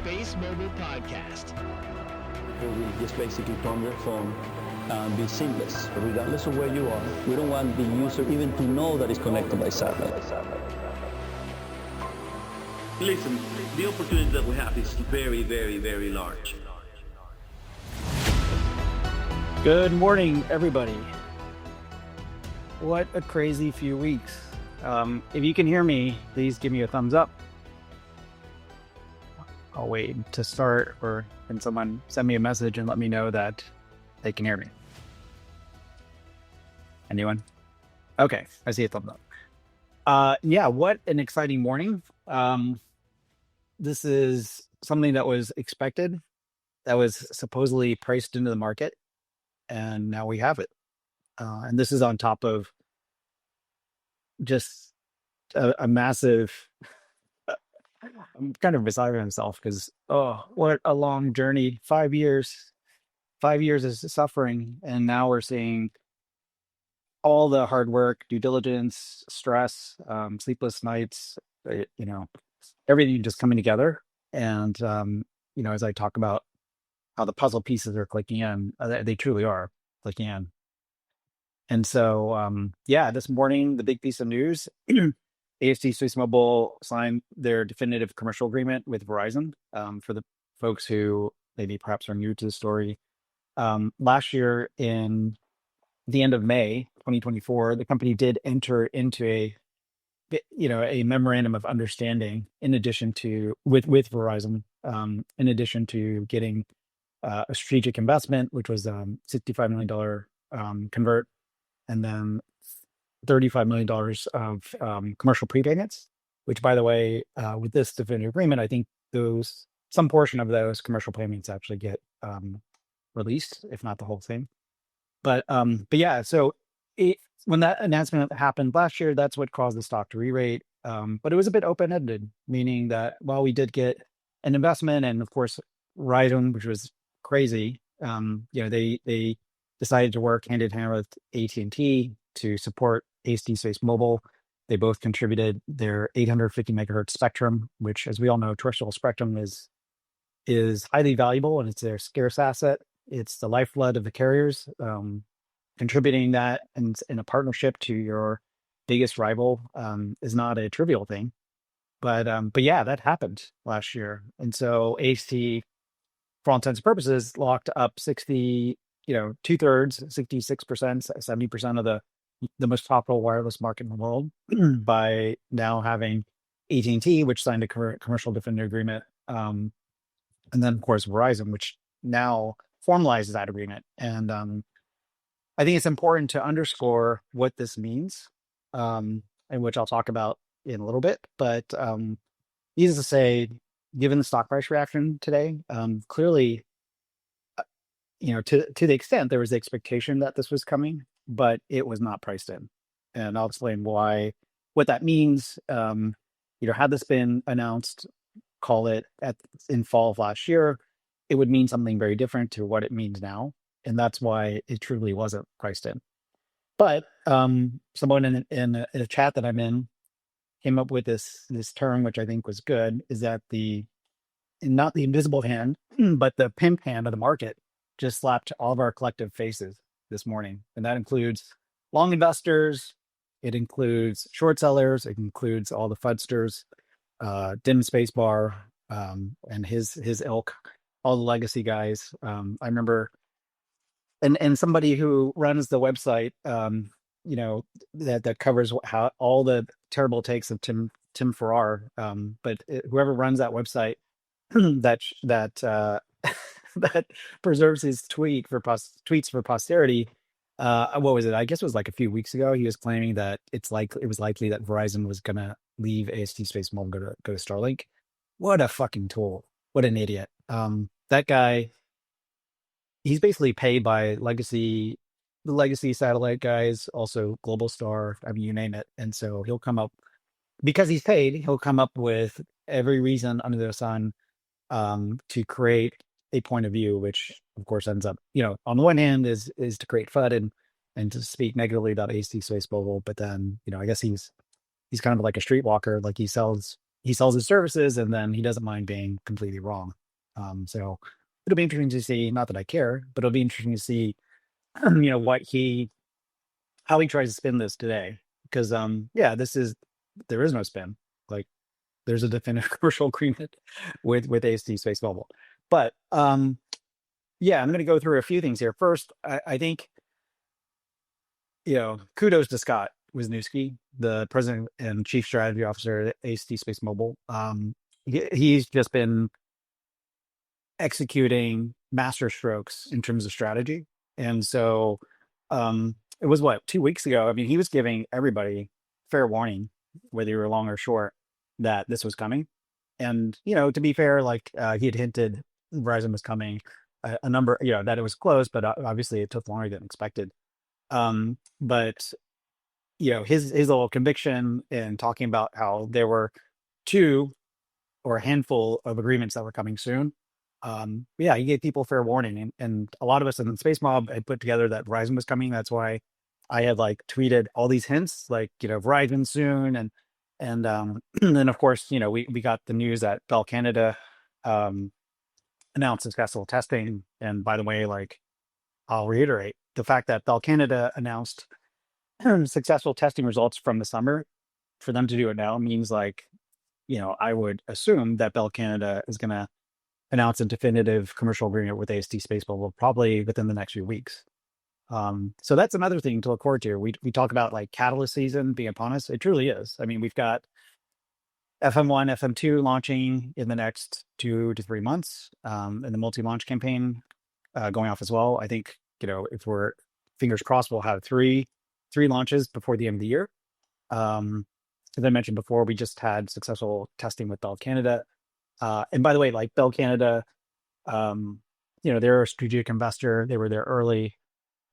Space Mobile Podcast. We just basically turn your phone and be seamless. Regardless of where you are, we don't want the user even to know that it's connected by satellite. Listen, the opportunity that we have is very, very, very large. Good morning, everybody. What a crazy few weeks. If you can hear me, please give me a thumbs up. I'll wait to start, or can someone send me a message and let me know that they can hear me? Anyone? Okay, I see a thumbs up. Yeah, what an exciting morning. This is something that was expected, that was supposedly priced into the market, and now we have it. And this is on top of just a massive... I'm kind of beside myself because, what a long journey. 5 years. 5 years is suffering. And now we're seeing all the hard work, due diligence, stress, sleepless nights, everything just coming together. And, as I talk about how the puzzle pieces are clicking in, they truly are clicking in. And so, this morning, the big piece of news, AST Space Mobile signed their definitive commercial agreement with Verizon. For the folks who maybe perhaps are new to the story, last year in the end of May 2024, the company did enter into a memorandum of understanding in addition to with Verizon, in addition to getting a strategic investment, which was $65 million convert, and then $35 million of commercial prepayments, which, by the way, with this definitive agreement, I think some portion of those commercial payments actually get released, if not the whole thing. But yeah, so when that announcement happened last year, that's what caused the stock to re-rate. But it was a bit open-ended, meaning that while we did get an investment, and of course, Verizon, which was crazy, they decided to work hand in hand with AT&T to support AST Space Mobile. They both contributed their 850 megahertz spectrum, which, as we all know, terrestrial spectrum is highly valuable, and it's their scarce asset. It's the lifeblood of the carriers. Contributing that in a partnership to your biggest rival is not a trivial thing. But yeah, that happened last year, and so AST, for all intents and purposes, locked up 60, 2/3, 66%, 70% of the most profitable wireless market in the world by now having AT&T, which signed a commercial definitive agreement, and then of course Verizon, which now formalizes that agreement. And I think it's important to underscore what this means, and which I'll talk about in a little bit. But needless to say, given the stock price reaction today, clearly, to the extent there was the expectation that this was coming, but it was not priced in. And I'll explain what that means. Had this been announced, call it in fall of last year, it would mean something very different to what it means now. And that's why it truly wasn't priced in. But someone in a chat that I'm in came up with this term, which I think was good, is that not the invisible hand, but the pimp hand of the market just slapped all of our collective faces this morning. And that includes long investors, it includes short sellers, it includes all the fudsters, Dim Spacebar, and his ilk, all the legacy guys. I remember, and somebody who runs the website, that covers how all the terrible takes of Tim Farrar. But whoever runs that website, that that preserves his tweets for posterity. What was it? I guess it was like a few weeks ago. He was claiming that it was likely that Verizon was gonna leave AST Space Mobile, go to Starlink. What a fucking tool! What an idiot! That guy. He's basically paid by the legacy satellite guys, also Global Star. I mean, you name it. And so he'll come up, because he's paid, he'll come up with every reason under the sun to create a point of view, which of course ends up, on the one hand is to create FUD and to speak negatively about AST Space Mobile. But then, I guess he's kind of like a streetwalker. Like he sells he sells his services, and then he doesn't mind being completely wrong. So it'll be interesting to see. Not that I care, but it'll be interesting to see, what how he tries to spin this today. Because yeah, there is no spin. Like there's a definitive commercial agreement with AST Space Mobile. But yeah, I'm going to go through a few things here. First, I think kudos to Scott Wisniewski, the president and chief strategy officer at AST Space Mobile. He's just been executing master strokes in terms of strategy. And so it was 2 weeks ago. I mean, he was giving everybody fair warning, whether you were long or short, that this was coming. And, to be fair, like he had hinted Verizon was coming a number, that it was close, but obviously it took longer than expected. But his little conviction in talking about how there were two or a handful of agreements that were coming soon. Yeah, he gave people fair warning, and a lot of us in the Space Mob had put together that Verizon was coming. That's why I had like tweeted all these hints, like Verizon soon, and and then of course we got the news that Bell Canada announced successful testing. And by the way, like I'll reiterate the fact that Bell Canada announced successful testing results from the summer. For them to do it now means like I would assume that Bell Canada is going to announce a definitive commercial agreement with AST Space Mobile probably within the next few weeks. So that's another thing to look forward to. We talk about like catalyst season being upon us. It truly is. I mean, we've got FM1, FM2 launching in the next 2 to 3 months, and the multi-launch campaign going off as well. I think if we're fingers crossed, we'll have three launches before the end of the year. As I mentioned before, we just had successful testing with Bell Canada. And by the way, like Bell Canada, they're a strategic investor. They were there early.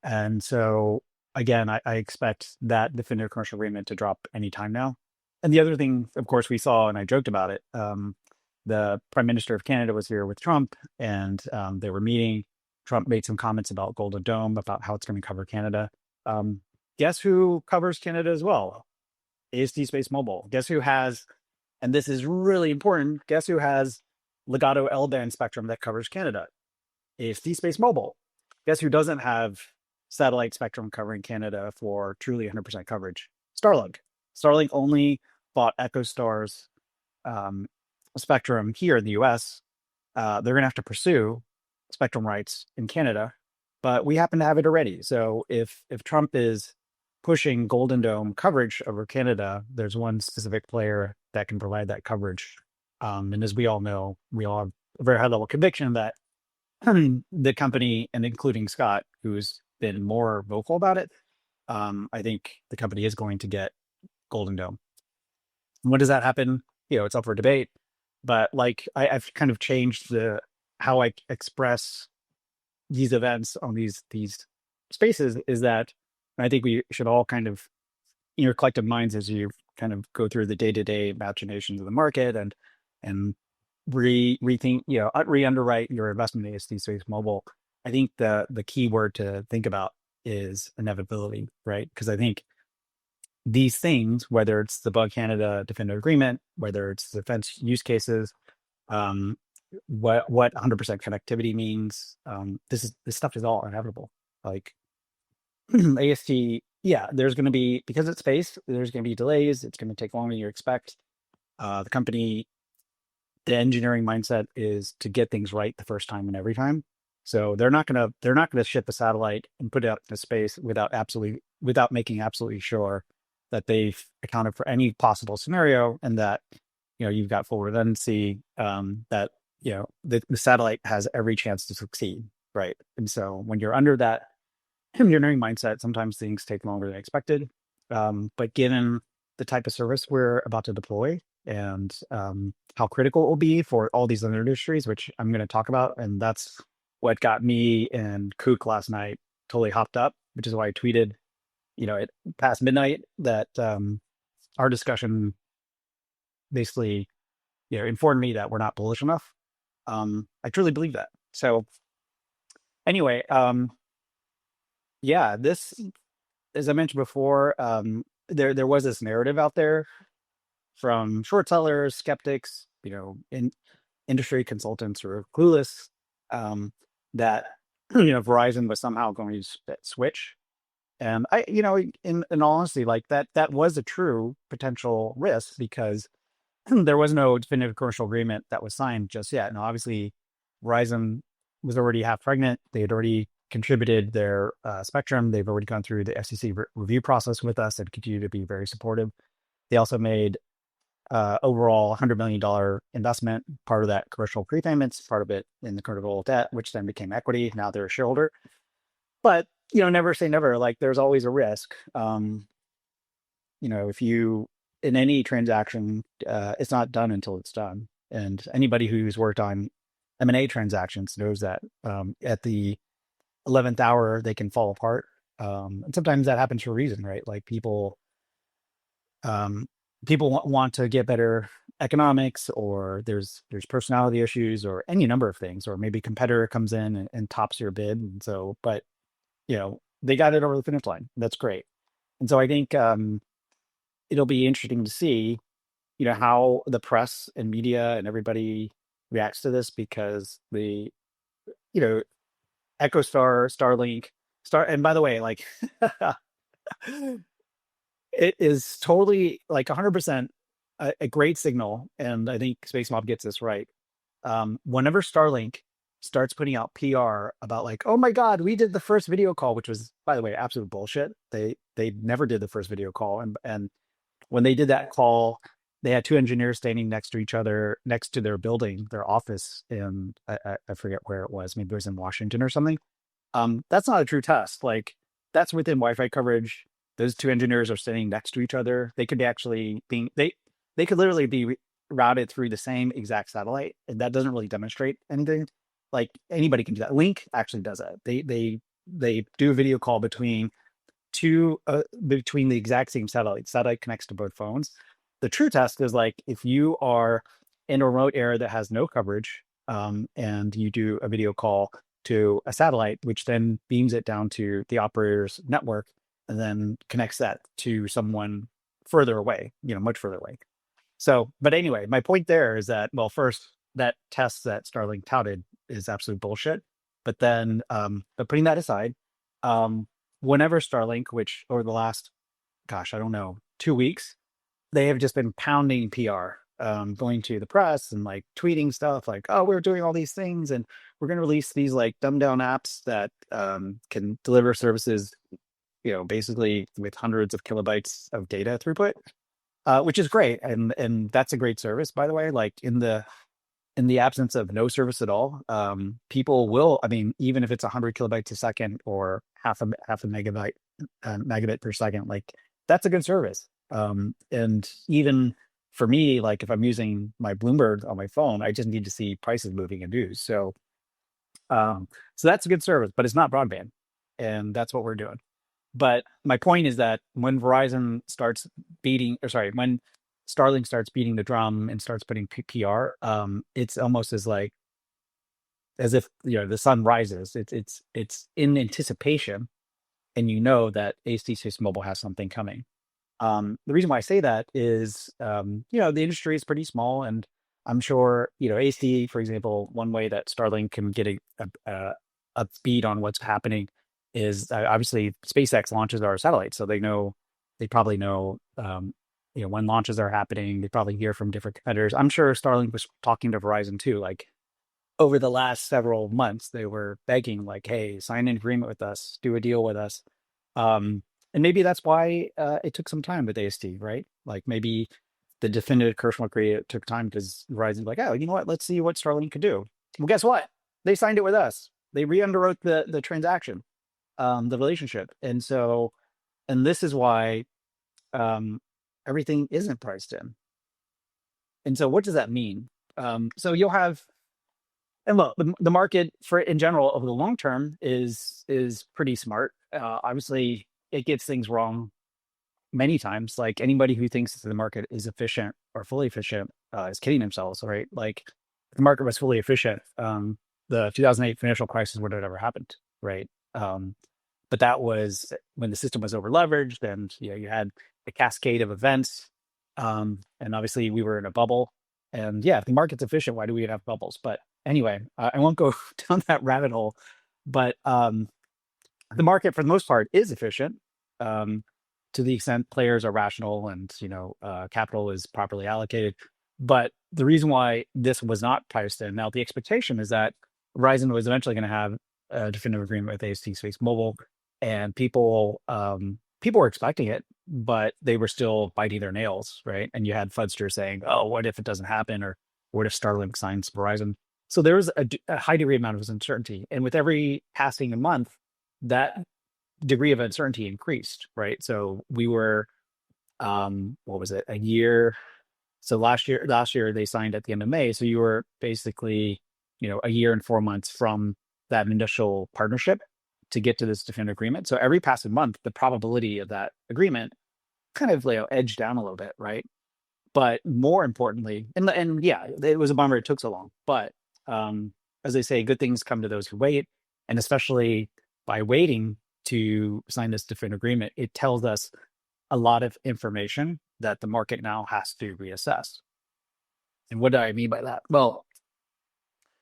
And so, again, I expect that definitive commercial agreement to drop anytime now. And the other thing, of course, we saw, and I joked about it, the Prime Minister of Canada was here with Trump, and they were meeting. Trump made some comments about Golden Dome, about how it's going to cover Canada. Guess who covers Canada as well? AST Space Mobile. Guess who has, and this is really important, guess who has Legato L-band spectrum that covers Canada? AST Space Mobile. Guess who doesn't have satellite spectrum covering Canada for truly 100% coverage? Starlink. Starlink only bought EchoStar's spectrum here in the US. They're going to have to pursue spectrum rights in Canada, but we happen to have it already. So if Trump is pushing Golden Dome coverage over Canada, there's one specific player that can provide that coverage. And as we all know, we all have a very high level conviction that the company, and including Scott, who's been more vocal about it, I think the company is going to get Golden Dome. And when does that happen? It's up for debate. But like I've kind of changed how I express these events on these spaces, is that I think we should all kind of, in your collective minds, as you kind of go through the day-to-day machinations of the market and rethink, re-underwrite your investment in AST Space Mobile. I think the key word to think about is inevitability, right? Because I think these things, whether it's the Bug Canada definitive agreement, whether it's defense use cases, what 100% connectivity means, this stuff is all inevitable. Like AST, yeah, there's going to be, because it's space, there's going to be delays. It's going to take longer than you expect. The company, the engineering mindset is to get things right the first time and every time. So they're not going to ship a satellite and put it out into space without making absolutely sure that they've accounted for any possible scenario, and that you've got full redundancy, that the satellite has every chance to succeed, right? And so when you're under that engineering mindset, sometimes things take longer than expected. But given the type of service we're about to deploy, and how critical it will be for all these other industries, which I'm going to talk about, and that's what got me and Kook last night totally hopped up, which is why I tweeted, at past midnight, that our discussion basically, informed me that we're not bullish enough. I truly believe that. So anyway, yeah, this, as I mentioned before, there was this narrative out there from short sellers, skeptics, industry consultants who are clueless, that Verizon was somehow going to switch. And in all honesty, like that was a true potential risk because there was no definitive commercial agreement that was signed just yet. And obviously, Verizon was already half pregnant. They had already contributed their spectrum. They've already gone through the FCC review process with us and continue to be very supportive. They also made overall $100 million investment, part of that commercial prepayments, part of it in the convertible debt, which then became equity. Now they're a shareholder. But, never say never. Like there's always a risk. If you, in any transaction, it's not done until it's done. And anybody who's worked on M&A transactions knows that at the 11th hour, they can fall apart. And sometimes that happens for a reason, right? Like people want to get better economics, or there's personality issues, or any number of things, or maybe a competitor comes in and tops your bid. And so, but they got it over the finish line. That's great. And so I think it'll be interesting to see, how the press and media and everybody reacts to this, because the, EchoStar, Starlink, and by the way, like it is totally like 100% a great signal. And I think Space Mob gets this right. Whenever Starlink starts putting out PR about like, oh my God, we did the first video call, which was, by the way, absolute bullshit. They never did the first video call. And when they did that call, they had two engineers standing next to each other, next to their building, their office in, I forget where it was. Maybe it was in Washington or something. That's not a true test. Like that's within Wi-Fi coverage. Those two engineers are standing next to each other. They could actually be, they could literally be routed through the same exact satellite. And that doesn't really demonstrate anything. Like anybody can do that. Link actually does that. They do a video call between the exact same satellite. Satellite connects to both phones. The true test is like if you are in a remote area that has no coverage, and you do a video call to a satellite, which then beams it down to the operator's network and then connects that to someone further away, much further away. So, but anyway, my point there is that, well, first, that test that Starlink touted is absolute bullshit. But then, but putting that aside, whenever Starlink, which over the last, gosh, I don't know, 2 weeks, they have just been pounding PR, going to the press and like tweeting stuff like, oh, we're doing all these things and we're going to release these like dumbed down apps that can deliver services, basically with hundreds of kilobytes of data throughput, which is great. And that's a great service, by the way. Like in the absence of no service at all, people will, I mean, even if it's 100 kilobytes a second or half a megabit per second, like that's a good service. And even for me, like if I'm using my Bloomberg on my phone, I just need to see prices moving in news. So that's a good service, but it's not broadband. And that's what we're doing. But my point is that when when Starlink starts beating the drum and starts putting PR, it's almost as if the sun rises. It's in anticipation, and that AST Space Mobile has something coming. The reason why I say that is, the industry is pretty small, and I'm sure AST, for example, one way that Starlink can get a beat on what's happening is obviously SpaceX launches our satellites, so they probably know when launches are happening. They probably hear from different competitors. I'm sure Starlink was talking to Verizon too. Like over the last several months, they were begging, like, "Hey, sign an agreement with us, do a deal with us." And maybe that's why it took some time with AST, right? Like maybe the definitive commercial agreement took time because Verizon's like, "Oh, you know what? Let's see what Starlink could do." Well, guess what? They signed it with us. They re-underwrote the transaction, the relationship, and this is why everything isn't priced in. And so what does that mean? So you'll have, and look, the market for in general over the long term is pretty smart. Obviously, it gets things wrong many times. Like anybody who thinks that the market is efficient or fully efficient is kidding themselves, right? Like if the market was fully efficient, the 2008 financial crisis would have never happened, right? But that was when the system was over leveraged, and you had a cascade of events And obviously we were in a bubble. And yeah, if the market's efficient, why do we have bubbles? But anyway, I won't go down that rabbit hole. But the market, for the most part, is efficient, um, to the extent players are rational and capital is properly allocated. But the reason why this was not priced in, now the expectation is that Verizon was eventually going to have a definitive agreement with AST Space Mobile, and people were expecting it, but they were still biting their nails, right? And you had Fudster saying, "Oh, what if it doesn't happen?" or "What if Starlink signs Verizon?" So there was a high degree amount of uncertainty, and with every passing month, that degree of uncertainty increased, right? So we were, what was it, a year? So last year they signed at the end of May. So you were basically, a year and 4 months from that initial partnership to get to this definitive agreement. So every passing month, the probability of that agreement kind of edged down a little bit, right? But more importantly, and yeah, it was a bummer it took so long. But as they say, good things come to those who wait, and especially by waiting to sign this definitive agreement, it tells us a lot of information that the market now has to reassess. And what do I mean by that? Well,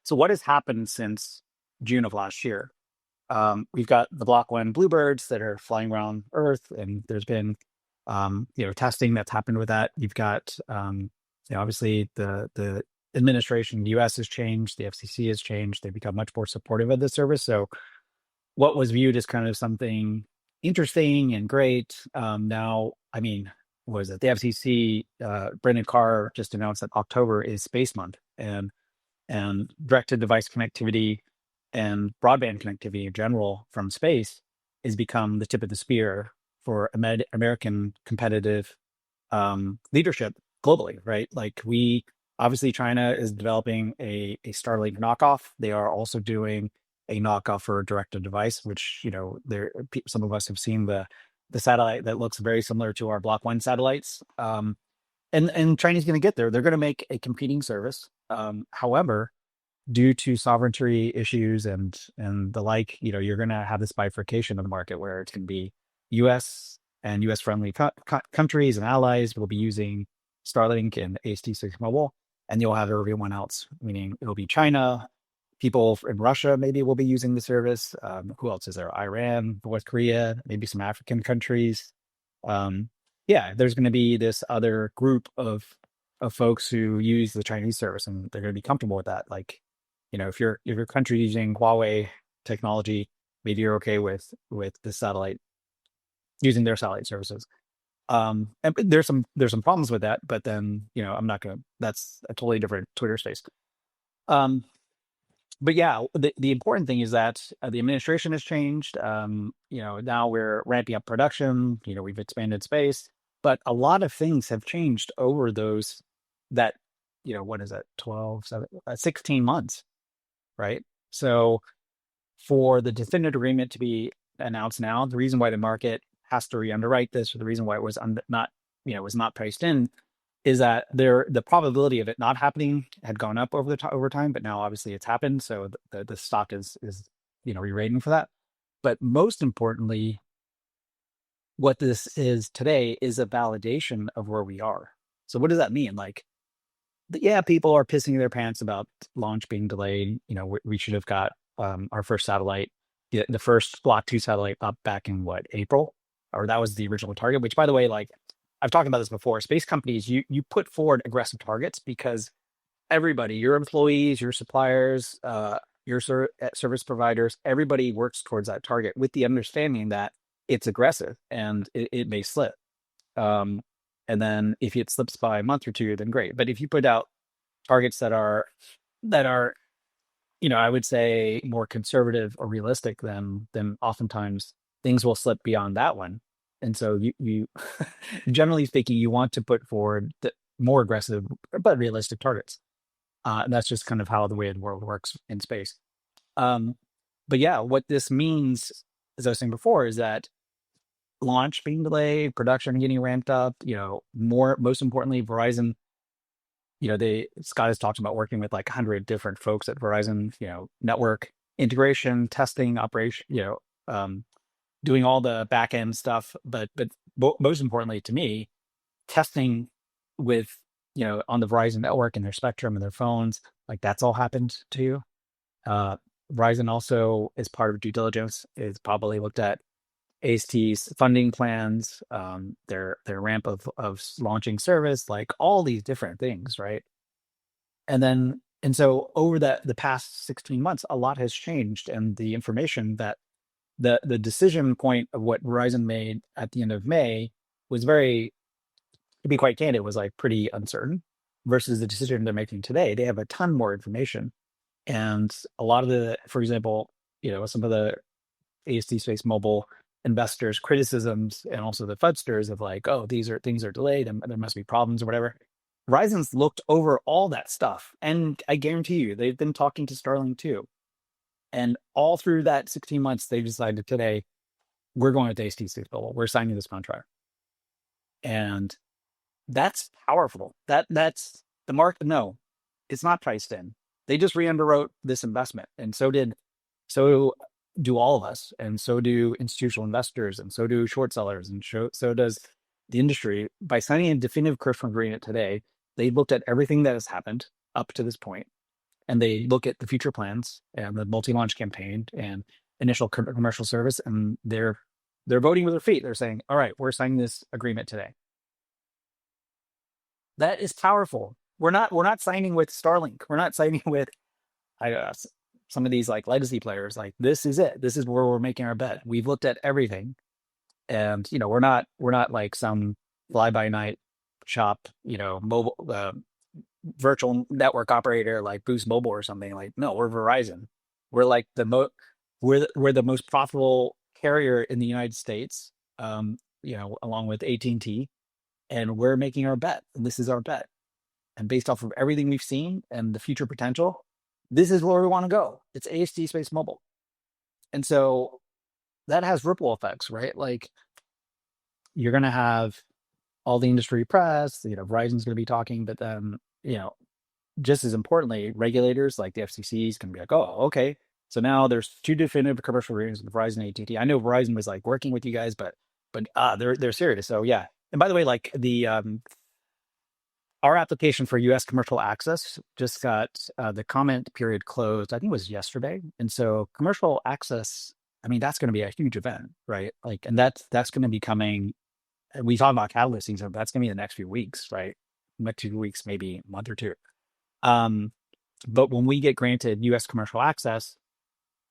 so what has happened since June of last year? We've got the Block 1 Bluebirds that are flying around Earth, and there's been testing that's happened with that. You've got obviously the administration in the US has changed, the FCC has changed, they've become much more supportive of the service. So what was viewed as kind of something interesting and great, now, I mean, what was it? The FCC, Brendan Carr just announced that October is Space Month, and direct-to-device connectivity and broadband connectivity in general from space has become the tip of the spear for American competitive leadership globally, right? Like obviously China is developing a Starlink knockoff. They are also doing a knockoff for direct-to-device, which, some of us have seen the satellite that looks very similar to our Block 1 satellites. And China's going to get there. They're going to make a competing service. However, due to sovereignty issues and the like, you're going to have this bifurcation of the market where it's going to be U.S. and U.S. friendly countries and allies will be using Starlink and AST6 Mobile, and you'll have everyone else, meaning it'll be China. People in Russia maybe will be using the service. Who else is there? Iran, North Korea, maybe some African countries. Yeah, there's going to be this other group of folks who use the Chinese service, and they're going to be comfortable with that. Like, if your country using Huawei technology, maybe you're okay with the satellite using their satellite services. And there's some problems with that, but then I'm not gonna. That's a totally different Twitter space. But yeah, the important thing is that the administration has changed. Now we're ramping up production. We've expanded space, but a lot of things have changed over that. What is it? 16 months, right? So for the definitive agreement to be announced now, the reason why the market has to re-underwrite this, or the reason why it was not priced in, is that the probability of it not happening had gone up over time, but now obviously it's happened. So the stock is re-rating for that. But most importantly, what this is today is a validation of where we are. So what does that mean? Like, yeah, people are pissing their pants about launch being delayed. We should have got our first satellite, the first Block 2 satellite up back in April, or that was the original target, which, by the way, like, I've talked about this before. Space companies, you put forward aggressive targets because everybody, your employees, your suppliers, your service providers, everybody works towards that target with the understanding that it's aggressive and it may slip. And then if it slips by a month or two, then great. But if you put out targets that are, I would say, more conservative or realistic, then oftentimes things will slip beyond that one. And so you generally speaking, you want to put forward the more aggressive but realistic targets. And that's just kind of how the way the world works in space. But yeah, what this means, as I was saying before, is that launch being delayed, production getting ramped up, most importantly, Verizon, Scott has talked about working with like 100 different folks at Verizon, network integration, testing, operation, doing all the back end stuff, but most importantly to me, testing with, on the Verizon network and their spectrum and their phones, like that's all happened to you. Uh, Verizon also, as part of due diligence, is probably looked at AST's funding plans, their ramp of launching service, like all these different things, right? And so over the past 16 months, a lot has changed, and the information that the decision point of what Verizon made at the end of May was very, to be quite candid, was like pretty uncertain versus the decision they're making today. They have a ton more information. And a lot of for example, some of the AST Space Mobile investors' criticisms and also the FUDsters of like, oh, things are delayed and there must be problems or whatever. Verizon's looked over all that stuff. And I guarantee you, they've been talking to Starlink too. And all through that 16 months, they decided today, we're going with AST Space Mobile. We're signing this contract. And that's powerful. That's the market. No, it's not priced in. They just re-underwrote this investment, and so do all of us, and so do institutional investors, and so do short sellers, and so does the industry. By signing a definitive commercial agreement today, they looked at everything that has happened up to this point, and they look at the future plans and the multi-launch campaign and initial commercial service, and they're voting with their feet. They're saying, all right, we're signing this agreement today. That is powerful. We're not signing with Starlink. We're not signing with some of these like legacy players. Like, this is it. This is where we're making our bet. We've looked at everything, and we're not like some fly by night shop, mobile virtual network operator like Boost Mobile or something. Like, no, we're Verizon. We're like we're the most profitable carrier in the United States. Along with AT&T, and we're making our bet. And this is our bet. And based off of everything we've seen and the future potential, this is where we want to go. It's AST Space Mobile. And so that has ripple effects, right? Like, you're going to have all the industry press, Verizon's going to be talking, but then, just as importantly, regulators like the FCC is going to be like, oh, okay. So now there's two definitive commercial agreements with Verizon and AT&T. I know Verizon was like working with you guys, but they're serious. So yeah. And by the way, like our application for U.S. commercial access just got the comment period closed. I think it was yesterday. And so commercial access, I mean, that's going to be a huge event, right? Like, and that's going to be coming. We talk about catalyst season, but that's going to be the next few weeks, right? Next 2 weeks, maybe a month or two. But when we get granted U.S. commercial access,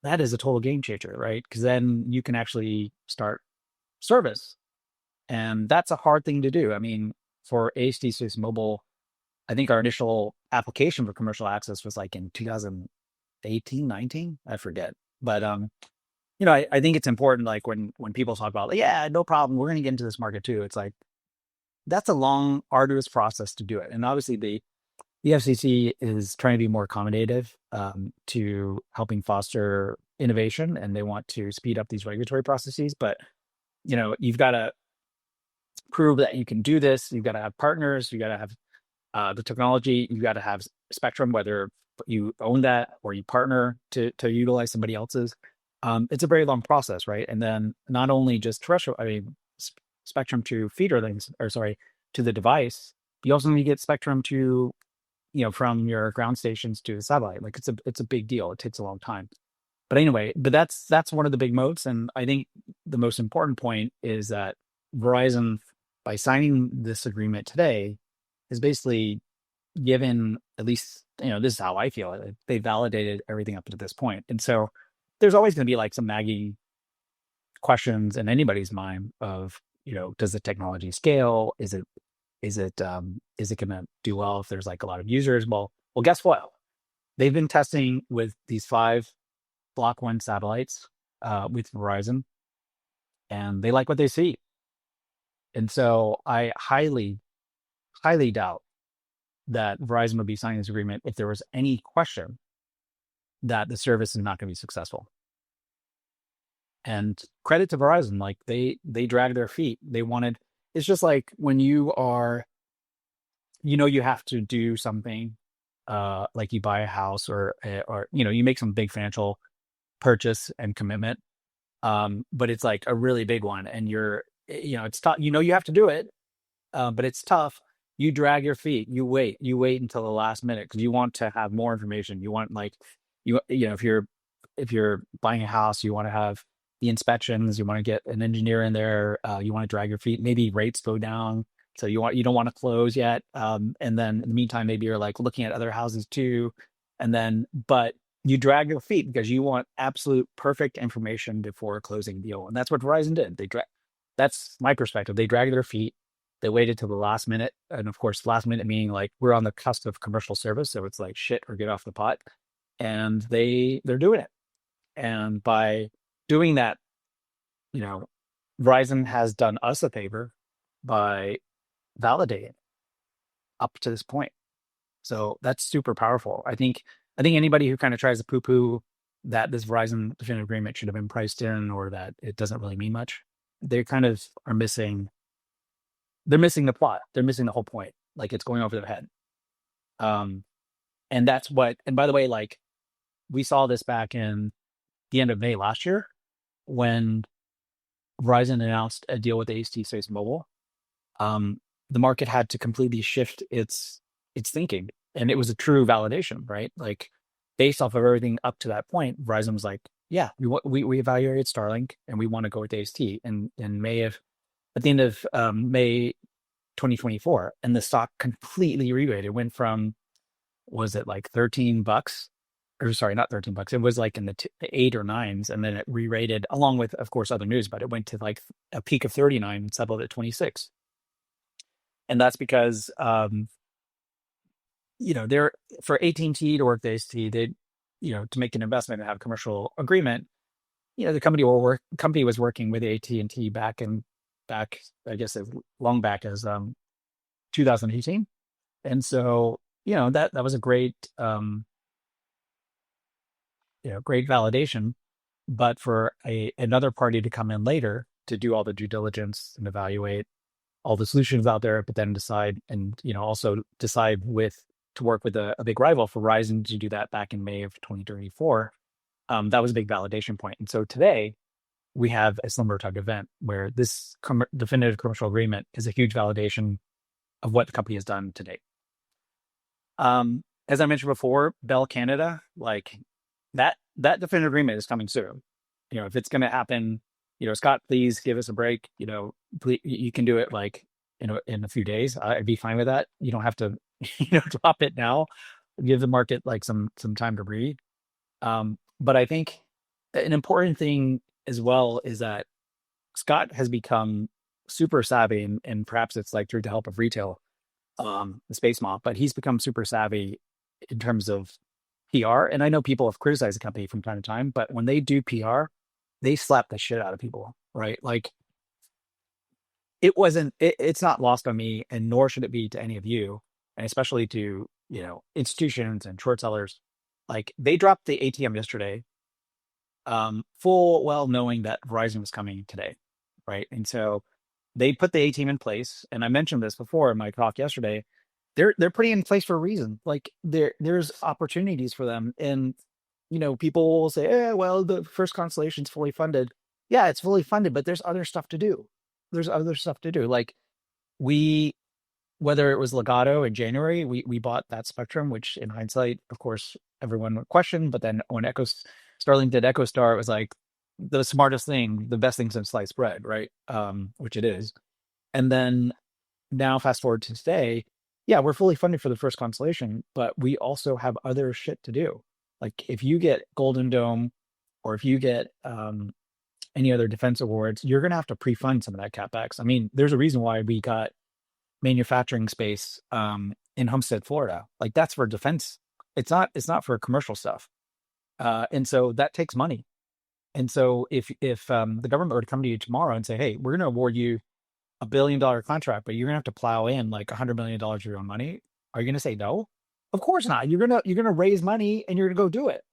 that is a total game changer, right? Because then you can actually start service. And that's a hard thing to do. I mean, for AST Space Mobile, I think our initial application for commercial access was like in 2018, 19, I forget. But I think it's important, like when people talk about, yeah, no problem, we're going to get into this market too. It's like, that's a long, arduous process to do it. And obviously the FCC is trying to be more accommodative to helping foster innovation, and they want to speed up these regulatory processes. But you've got to prove that you can do this. You've got to have partners. You got to have the technology. You got to have spectrum, whether you own that or you partner to utilize somebody else's. It's a very long process, right? And then not only just terrestrial, spectrum to feeder things, or sorry, to the device. You also need to get spectrum to, from your ground stations to the satellite. Like, it's a big deal. It takes a long time. But anyway, that's one of the big moats. And I think the most important point is that Verizon, by signing this agreement today, is basically given, at least, this is how I feel it. They validated everything up to this point. And so there's always going to be like some nagging questions in anybody's mind of, does the technology scale? Is it going to do well if there's like a lot of users? Well, guess what? They've been testing with these 5 Block 1 satellites with Verizon, and they like what they see. And so I highly, highly doubt that Verizon would be signing this agreement if there was any question that the service is not going to be successful. And credit to Verizon, like they dragged their feet. It's just like when you are, you have to do something, like you buy a house or you make some big financial purchase and commitment. But it's like a really big one, and it's tough. You have to do it, but it's tough. You drag your feet. You wait until the last minute because you want to have more information. You want like if you're buying a house, you want to have the inspections. You want to get an engineer in there. You want to drag your feet. Maybe rates go down, so you don't want to close yet. And then in the meantime, maybe you're like looking at other houses too, and then but you drag your feet because you want absolute perfect information before closing the deal, and that's what Verizon did. That's my perspective. They dragged their feet. They waited till the last minute, and of course, last minute meaning like we're on the cusp of commercial service, so it's like shit or get off the pot, and they're doing it. And by doing that, you know, Verizon has done us a favor by validating up to this point. So that's super powerful. I think anybody who kind of tries to poo-poo that this Verizon definitive agreement should have been priced in or that it doesn't really mean much, they kind of are missing. They're missing the plot. They're missing the whole point. Like it's going over their head. Um, and that's what. And by the way, like we saw this back in the end of May last year when Verizon announced a deal with AT&T Space Mobile. The market had to completely shift its thinking, and it was a true validation, right? Like based off of everything up to that point, Verizon was like, "Yeah, we evaluated Starlink, and we want to go with AT&T." And in May of at the end of May 2024, and the stock completely re-rated. It went from was it like $13, or sorry, not $13. It was like in the eight or nines, and then it re-rated along with, of course, other news. But it went to like a peak of 39 and settled at 26. And that's because they're for AT&T to work the AT&T, they to make an investment and have a commercial agreement. The company was working with AT&T back I guess as long back as 2018. And so that was a great great validation. But for another party to come in later to do all the due diligence and evaluate all the solutions out there, but then decide and also decide to work with a big rival for Verizon to do that back in May of 2024. That was a big validation point. And so today we have a Slumber Tug event where this definitive commercial agreement is a huge validation of what the company has done to date. As I mentioned before, Bell Canada, like that definitive agreement is coming soon. If it's going to happen, Scott, please give us a break. Please, you can do it like in a few days. I'd be fine with that. You don't have to, drop it now. Give the market like some time to breathe. But I think an important thing as well is that Scott has become super savvy, and perhaps it's like through the help of retail, the space mob, but he's become super savvy in terms of PR. And I know people have criticized the company from time to time, but when they do PR, they slap the shit out of people, right? Like it's not lost on me, and nor should it be to any of you, and especially to, institutions and short sellers. Like they dropped the ATM yesterday, full well knowing that Verizon was coming today, right? And so they put the ATM in place, and I mentioned this before in my talk yesterday. They're putting in place for a reason. Like there's opportunities for them, and people will say, well, the first constellation's fully funded. Yeah, it's fully funded, but there's other stuff to do. Like whether it was Legato in January, we bought that spectrum, which in hindsight, of course, everyone would question. But then when Starlink did EchoStar, it was like the smartest thing, the best thing since sliced bread, right? Which it is. And then now fast forward to today, yeah, we're fully funded for the first constellation, but we also have other shit to do. Like if you get Golden Dome, or if you get any other defense awards, you're going to have to pre-fund some of that CapEx. I mean, there's a reason why we got manufacturing space in Homestead, Florida. Like that's for defense. It's not for commercial stuff. And so that takes money. And so if the government were to come to you tomorrow and say, hey, we're going to award you $1 billion contract, but you're going to have to plow in like $100 million of your own money, are you going to say no? Of course not. You're going to raise money and you're going to go do it.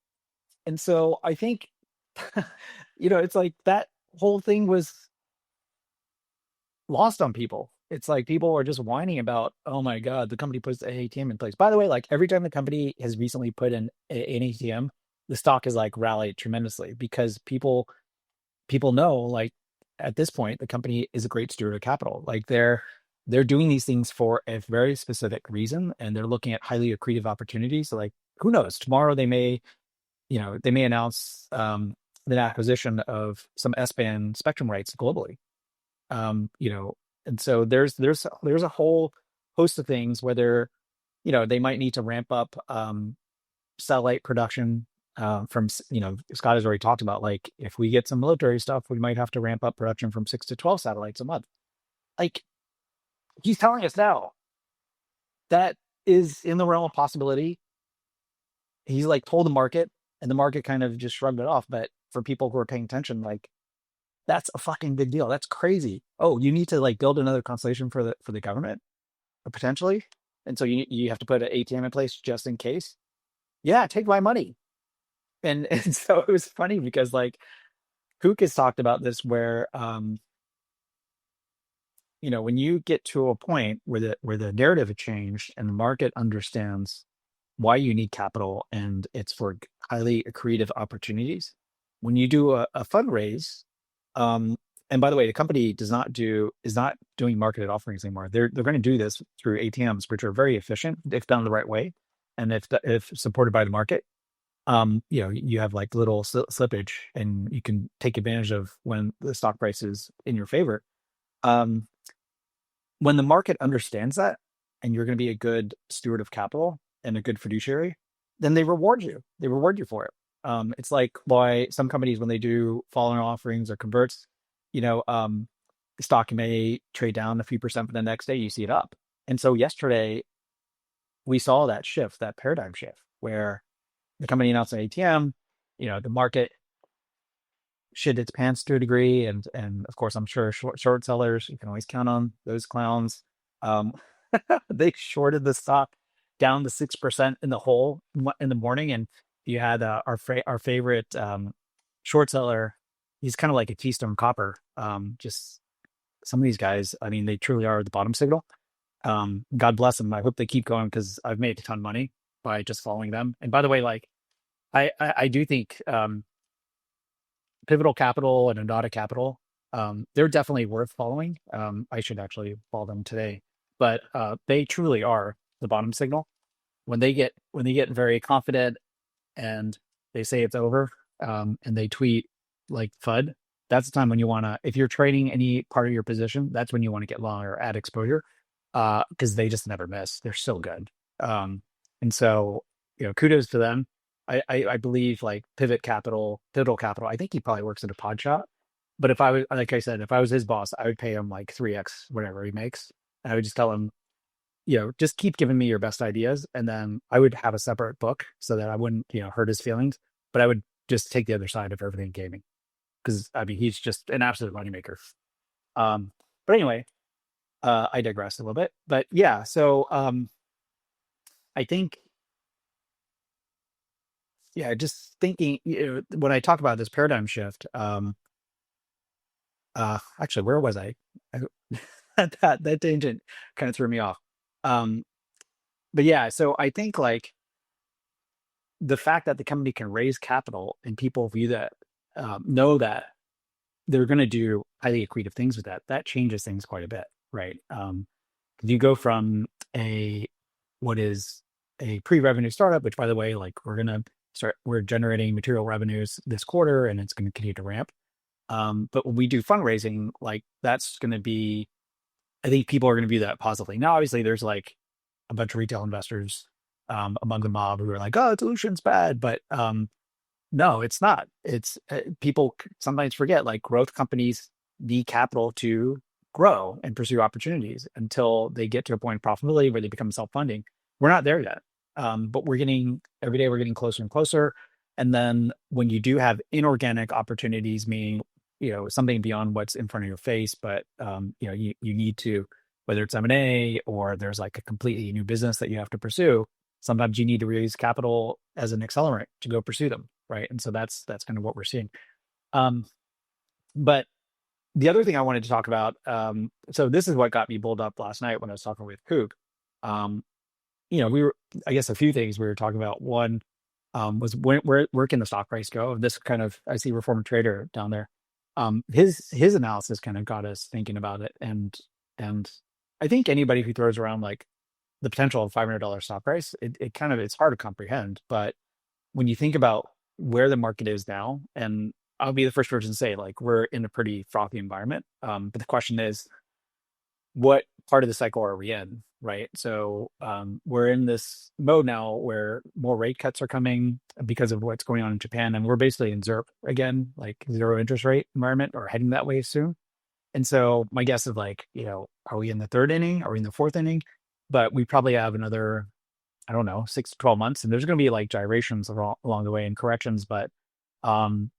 And so I think, it's like that whole thing was lost on people. It's like people are just whining about, oh my God, the company puts the ATM in place. By the way, like every time the company has recently put in an ATM, the stock has like rallied tremendously because people know, like at this point, the company is a great steward of capital. Like they're they're doing these things for a very specific reason, and they're looking at highly accretive opportunities. So, like, who knows? Tomorrow they may announce the acquisition of some S-band spectrum rights globally. You know, and so there's a whole host of things where they might need to ramp up satellite production Scott has already talked about, like, if we get some military stuff, we might have to ramp up production from 6 to 12 satellites a month. Like, he's telling us now that is in the realm of possibility. He's like told the market, and the market kind of just shrugged it off. But for people who are paying attention, like, that's a fucking big deal. That's crazy. Oh, you need to like build another constellation for the government, potentially, and so you have to put an ATM in place just in case. Yeah, take my money. And so it was funny because, like, Kook has talked about this where when you get to a point where the narrative has changed and the market understands why you need capital, and it's for highly accretive opportunities. When you do a fundraise, and by the way, the company is not doing marketed offerings anymore. They're going to do this through ATMs, which are very efficient if done the right way, and if supported by the market. You have like little slippage, and you can take advantage of when the stock price is in your favor. When the market understands that, and you're going to be a good steward of capital and a good fiduciary, then they reward you. They reward you for it. It's like why some companies, when they do follow-on offerings or converts, the stock may trade down a few percent, but the next day you see it up. And so yesterday we saw that shift, that paradigm shift, where the company announced an ATM, the market shit its pants to a degree. And of course, I'm sure short sellers, you can always count on those clowns. They shorted the stock down to 6% in the hole in the morning. And you had our favorite short seller. He's kind of like a Keystone Copper. Just some of these guys, I mean, they truly are the bottom signal. God bless them. I hope they keep going, because I've made a ton of money by just following them. And by the way, like, I do think Pivotal Capital and Onada Capital, they're definitely worth following. I should actually follow them today, but they truly are the bottom signal. When they get very confident and they say it's over, and they tweet like FUD, that's the time when you want to, if you're trading any part of your position, that's when you want to get long or add exposure, because they just never miss. They're so good. And so, kudos to them. I believe like Pivotal Capital, I think he probably works at a pod shop. But if I was, like I said, if I was his boss, I would pay him like 3x whatever he makes. And I would just tell him, just keep giving me your best ideas. And then I would have a separate book so that I wouldn't, hurt his feelings. But I would just take the other side of everything gaming. Because, I mean, he's just an absolute moneymaker. But anyway, I digress a little bit. But yeah, so I think, just thinking, when I talk about this paradigm shift, actually, where was I? That tangent kind of threw me off. But yeah, so I think like the fact that the company can raise capital and people view that, know that they're going to do highly accretive things with that changes things quite a bit, right? You go from what is a pre-revenue startup, which by the way, like we're generating material revenues this quarter, and it's going to continue to ramp. But when we do fundraising, like that's going to be, I think people are going to view that positively. Now, obviously there's like a bunch of retail investors among the mob who are like, oh, dilution's bad. But no, it's not. It's people sometimes forget, like, growth companies need capital to grow and pursue opportunities until they get to a point of profitability where they become self-funding. We're not there yet. But every day we're getting closer and closer. And then when you do have inorganic opportunities, meaning, something beyond what's in front of your face, but, you need to, whether it's M&A or there's like a completely new business that you have to pursue, sometimes you need to raise capital as an accelerant to go pursue them. Right. And so that's kind of what we're seeing. But the other thing I wanted to talk about, so this is what got me bulled up last night when I was talking with Kook. I guess a few things we were talking about. One was where can the stock price go? This kind of, I see Reformer Trader down there. His analysis kind of got us thinking about it, and I think anybody who throws around like the potential of $500 stock price, it kind of, it's hard to comprehend. But when you think about where the market is now, and I'll be the first person to say, like, we're in a pretty frothy environment. But the question is, what part of the cycle are we in, right? So we're in this mode now where more rate cuts are coming because of what's going on in Japan, and we're basically in ZERP again, like zero interest rate environment, or heading that way soon. And so my guess is like, are we in the third inning? Are we in the fourth inning? But we probably have another, I don't know, 6 to 12 months, and there's going to be like gyrations along the way and corrections. But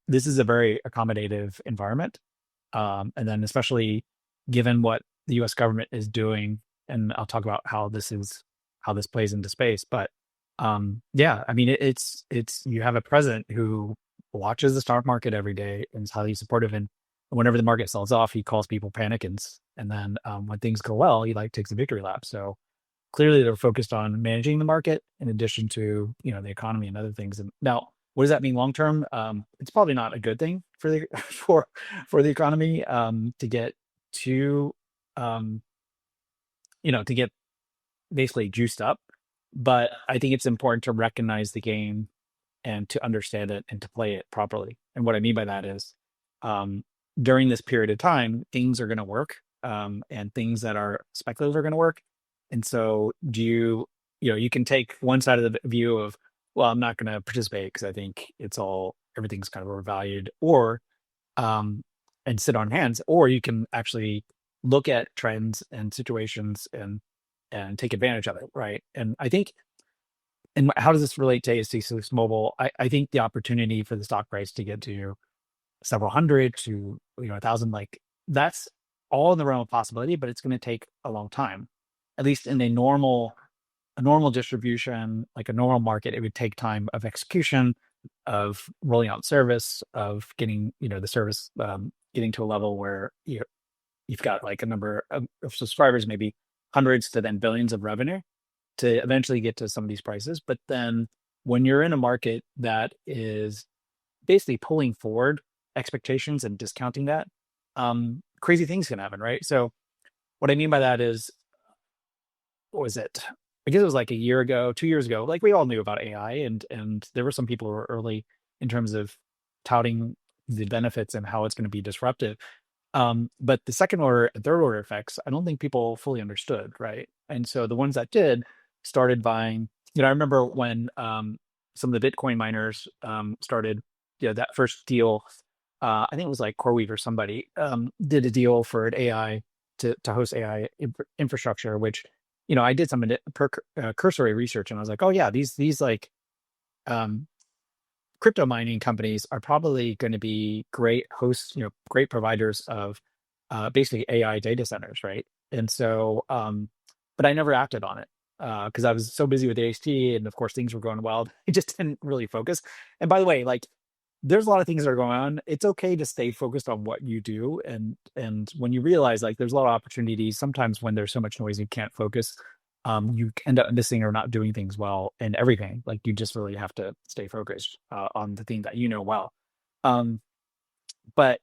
this is a very accommodative environment, and then especially given what the U.S. government is doing, and I'll talk about how this plays into space. But yeah, I mean, it's you have a president who watches the stock market every day and is highly supportive, and whenever the market sells off, he calls people panicans, and then when things go well, he like takes a victory lap. So clearly, they're focused on managing the market in addition to the economy and other things. And now, what does that mean long term? It's probably not a good thing for the for the economy, to get too to get basically juiced up. But I think it's important to recognize the game and to understand it and to play it properly. And what I mean by that is, during this period of time, things are going to work, and things that are speculative are going to work. And so, you can take one side of the view of, well, I'm not going to participate because I think everything's kind of overvalued, or and sit on hands, or you can actually look at trends and situations and take advantage of it, right? And I think, and how does this relate to AST6 Mobile? I think the opportunity for the stock price to get to several hundred to 1,000, like, that's all in the realm of possibility, but it's going to take a long time. At least in a normal distribution, like a normal market, it would take time of execution, of rolling out service, of getting the service getting to a level where you've got like a number of subscribers, maybe hundreds to then billions of revenue, to eventually get to some of these prices. But then when you're in a market that is basically pulling forward expectations and discounting that, crazy things can happen, right? So what I mean by that is, what was it? I guess it was like a year ago, 2 years ago, like we all knew about AI, and there were some people who were early in terms of touting the benefits and how it's going to be disruptive. But the second order and third order effects, I don't think people fully understood, right? And so the ones that did started buying. I remember when some of the Bitcoin miners started, that first deal. I think it was like CoreWeave or somebody did a deal for an AI to host AI infrastructure, which I did some cursory research, and I was like, oh yeah, these like crypto mining companies are probably going to be great hosts, great providers of basically AI data centers, right? And so, but I never acted on it because I was so busy with AST, and of course things were going wild. I just didn't really focus. And by the way, like, there's a lot of things that are going on. It's okay to stay focused on what you do, and when you realize like there's a lot of opportunities, sometimes when there's so much noise you can't focus, you end up missing or not doing things well in everything. Like, you just really have to stay focused on the thing that well. But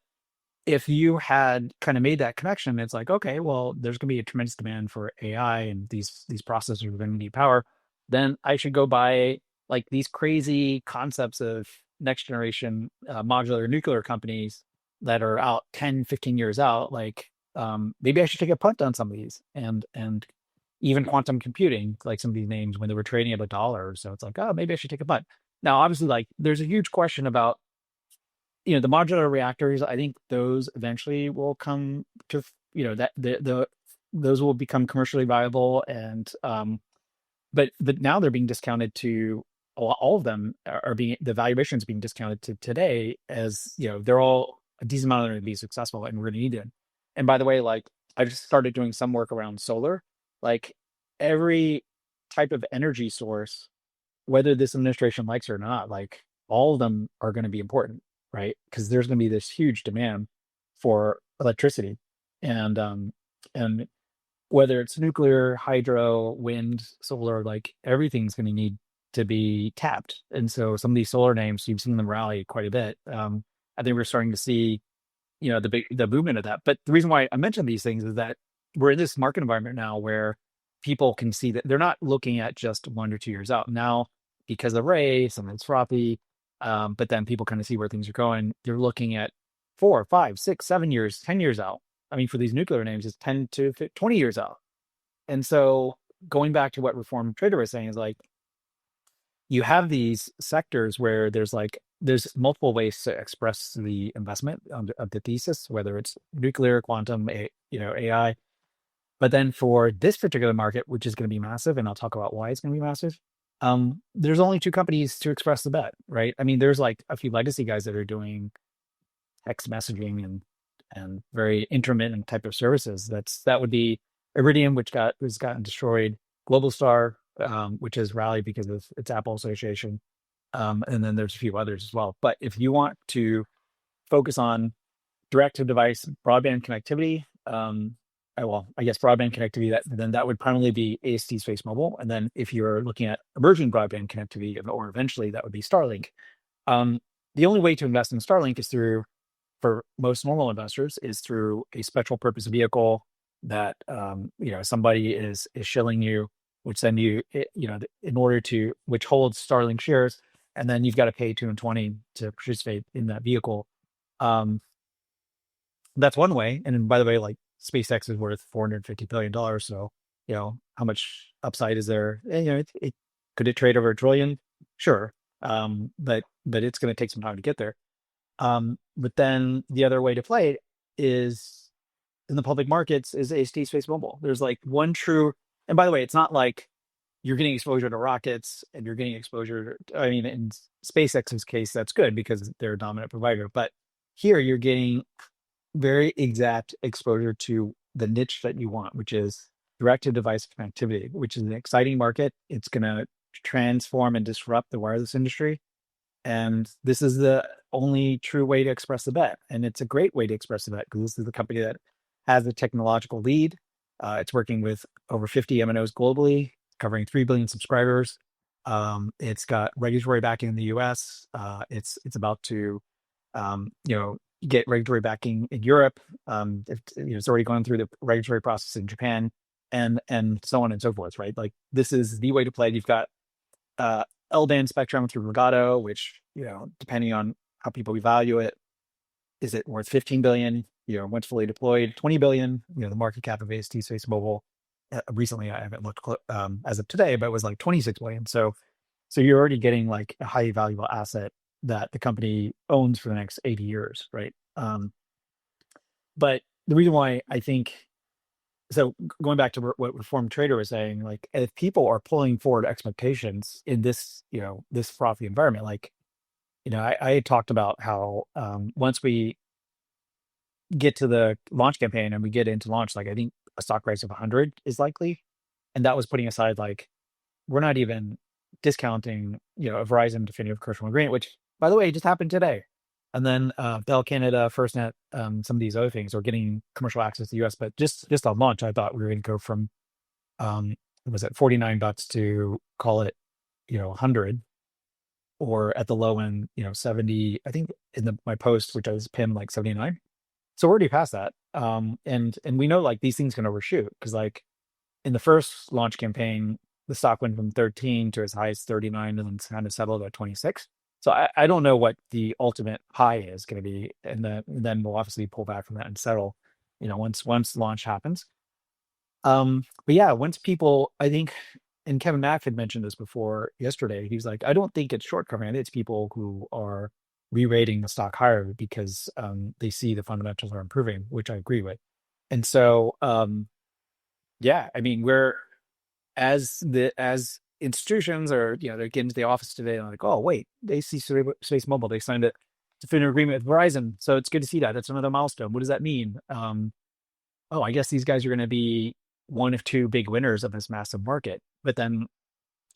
if you had kind of made that connection, it's like, okay, well, there's going to be a tremendous demand for AI, and these processors are going to need power. Then I should go buy like these crazy concepts of next generation modular nuclear companies that are out 10, 15 years out. Like, maybe I should take a punt on some of these, and even quantum computing, like some of these names when they were trading at $1. So it's like, oh, maybe I should take a punt. Now, obviously, like, there's a huge question about the modular reactors. I think those eventually will come to that those will become commercially viable, and but now they're being discounted to all of them are being, the valuations being discounted to today as they're all a decent amount going to be successful, and we're going to need it. And by the way, like, I just started doing some work around solar. Like, every type of energy source, whether this administration likes it or not, like, all of them are going to be important, right? Because there's going to be this huge demand for electricity, and whether it's nuclear, hydro, wind, solar, like, everything's going to need to be tapped. And so some of these solar names, you've seen them rally quite a bit. I think we're starting to see, the movement of that. But the reason why I mention these things is that we're in this market environment now where people can see that they're not looking at just 1 or 2 years out now because of race and it's frothy. But then people kind of see where things are going. They're looking at 4, 5, 6, 7 years, 10 years out. I mean, for these nuclear names, it's 10 to 20 years out. And so going back to what Reform Trader was saying is like, you have these sectors where there's multiple ways to express the investment of the thesis, whether it's nuclear, quantum, AI. But then for this particular market, which is going to be massive, and I'll talk about why it's going to be massive, there's only two companies to express the bet, right? I mean, there's like a few legacy guys that are doing text messaging and very intermittent type of services. That would be Iridium, which was gotten destroyed, Global Star, which has rallied because of its Apple association, and then there's a few others as well. But if you want to focus on direct-to-device broadband connectivity, I guess broadband connectivity, then that would primarily be AST Space Mobile. And then if you're looking at emerging broadband connectivity, or eventually that would be Starlink. The only way to invest in Starlink is for most normal investors, is through a special purpose vehicle that somebody is shilling you, which send you which holds Starlink shares, and then you've got to pay 2 and 20 to participate in that vehicle. That's one way. And then, by the way, like SpaceX is worth $450 billion. So, how much upside is there? And, could it trade over $1 trillion? Sure. But it's going to take some time to get there. But then the other way to play it is in the public markets is AST Space Mobile. There's like one true, and by the way, it's not like you're getting exposure to rockets and you're getting exposure. I mean, in SpaceX's case, that's good because they're a dominant provider. But here you're getting very exact exposure to the niche that you want, which is direct-to-device connectivity, which is an exciting market. It's going to transform and disrupt the wireless industry. And this is the only true way to express the bet. And it's a great way to express the bet because this is the company that has the technological lead. It's working with over 50 MNOs globally, covering 3 billion subscribers. It's got regulatory backing in the US. It's about to, get regulatory backing in Europe. It's already gone through the regulatory process in Japan, and so on and so forth, right? Like this is the way to play. You've got L-band spectrum through Legato, which, depending on how people value it, is it worth 15 billion? Once fully deployed, 20 billion. The market cap of AST Space Mobile recently, I haven't looked as of today, but it was like 26 billion. So you're already getting like a highly valuable asset that the company owns for the next 80 years, right? But the reason why I think, so going back to what Reform Trader was saying, like if people are pulling forward expectations in this, this frothy environment, like, I talked about how once we get to the launch campaign and we get into launch, like I think a stock price of 100 is likely. And that was putting aside, like, we're not even discounting, a Verizon definitive commercial agreement, which, by the way, just happened today. And then Bell Canada, FirstNet, some of these other things are getting commercial access to the US. But just on launch, I thought we were going to go from, was it $49 to call it, 100, or at the low end, 70. I think in my post, which I was pinned like 79. So we're already past that. And we know like these things can overshoot because like in the first launch campaign, the stock went from 13 to as high as 39 and then kind of settled at 26. So I don't know what the ultimate high is going to be. And then we'll obviously pull back from that and settle, once launch happens. But yeah, once people, I think, and Kevin Mack had mentioned this before yesterday, he was like, I don't think it's short covering. I think it's people who are re-rating the stock higher because they see the fundamentals are improving, which I agree with. And so, yeah, I mean, as institutions are, they're getting to the office today and like, oh, wait, they see Space Mobile, they signed a definitive agreement with Verizon. So it's good to see that. That's another milestone. What does that mean? I guess these guys are going to be one of two big winners of this massive market. But then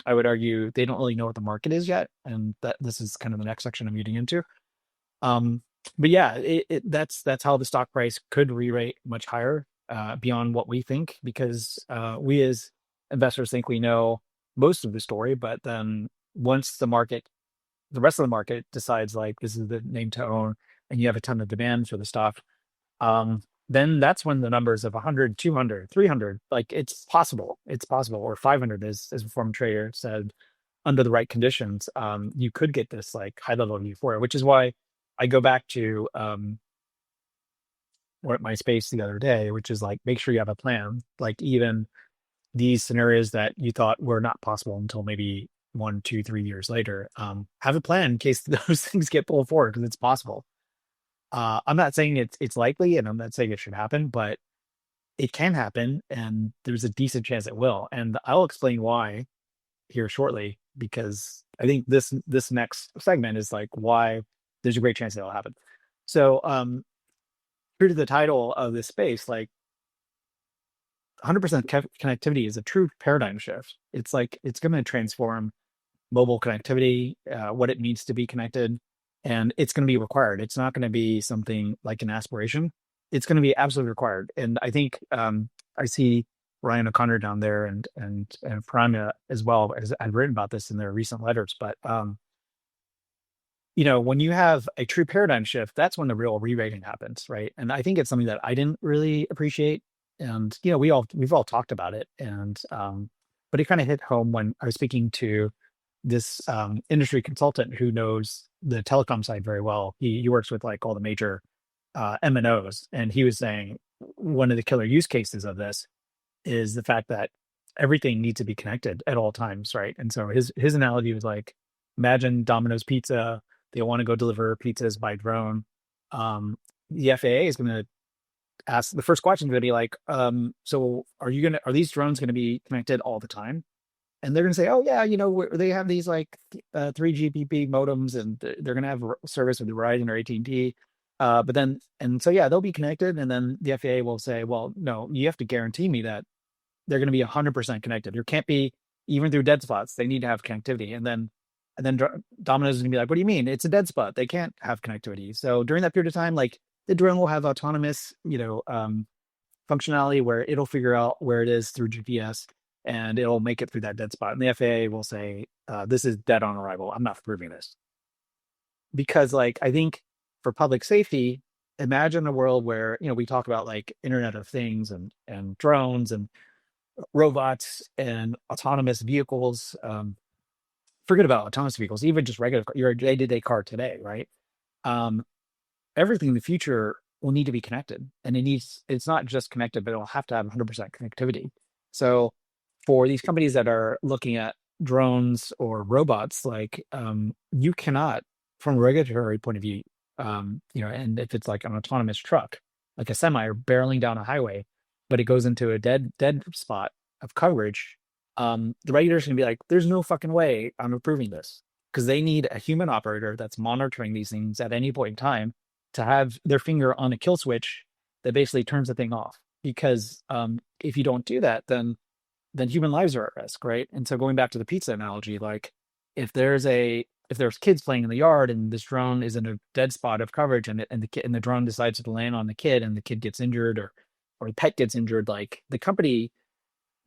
I would argue they don't really know what the market is yet. And that this is kind of the next section I'm getting into. But yeah, that's how the stock price could re-rate much higher beyond what we think, because we as investors think we know most of the story. But then once the rest of the market decides like this is the name to own and you have a ton of demand for the stock, then that's when the numbers of 100, 200, 300, like it's possible, or 500, as a former trader said, under the right conditions, you could get this like high level of euphoria, which is why I go back to what my space the other day, which is like, make sure you have a plan. Like even these scenarios that you thought were not possible until maybe 1, 2, 3 years later, have a plan in case those things get pulled forward, because it's possible. I'm not saying it's likely, and I'm not saying it should happen, but it can happen, and there's a decent chance it will. And I'll explain why here shortly, because I think this next segment is like why there's a great chance that'll happen. So, true to the title of this space, like 100% connectivity is a true paradigm shift. It's like it's going to transform mobile connectivity, what it means to be connected, and it's going to be required. It's not going to be something like an aspiration. It's going to be absolutely required. And I think I see Ryan O'Connor down there, and Prana as well, as I've written about this in their recent letters. But when you have a true paradigm shift, that's when the real re-rating happens, right? And I think it's something that I didn't really appreciate. And we've all talked about it, and but it kind of hit home when I was speaking to this industry consultant who knows the telecom side very well. He works with like all the major MNOs, and he was saying one of the killer use cases of this is the fact that everything needs to be connected at all times, right? And so his analogy was like, imagine Domino's Pizza. They want to go deliver pizzas by drone. The FAA is going to ask, the first question is going to be like, so are these drones going to be connected all the time? And they're going to say, oh yeah, they have these like 3GPP modems, and they're going to have service with Verizon or AT&T. So yeah, they'll be connected. And then the FAA will say, well, no, you have to guarantee me that they're going to be 100% connected. There can't be, even through dead spots, they need to have connectivity. And then Domino's is going to be like, what do you mean? It's a dead spot. They can't have connectivity. So during that period of time, like the drone will have autonomous, functionality where it'll figure out where it is through GPS, and it'll make it through that dead spot. And the FAA will say, this is dead on arrival. I'm not approving this. Because like, I think for public safety, imagine a world where, we talk about like Internet of Things and drones and robots and autonomous vehicles. Forget about autonomous vehicles, even just regular, your day-to-day car today, right? Everything in the future will need to be connected, and it's not just connected, but it'll have to have 100% connectivity. So for these companies that are looking at drones or robots, like you cannot, from a regulatory point of view, and if it's like an autonomous truck, like a semi barreling down a highway, but it goes into a dead spot of coverage, the regulators can be like, there's no fucking way I'm approving this, because they need a human operator that's monitoring these things at any point in time to have their finger on a kill switch that basically turns the thing off. Because if you don't do that, then human lives are at risk, right? And so going back to the pizza analogy, like if there's kids playing in the yard and this drone is in a dead spot of coverage, and the drone decides to land on the kid, and the kid gets injured, or the pet gets injured, like the company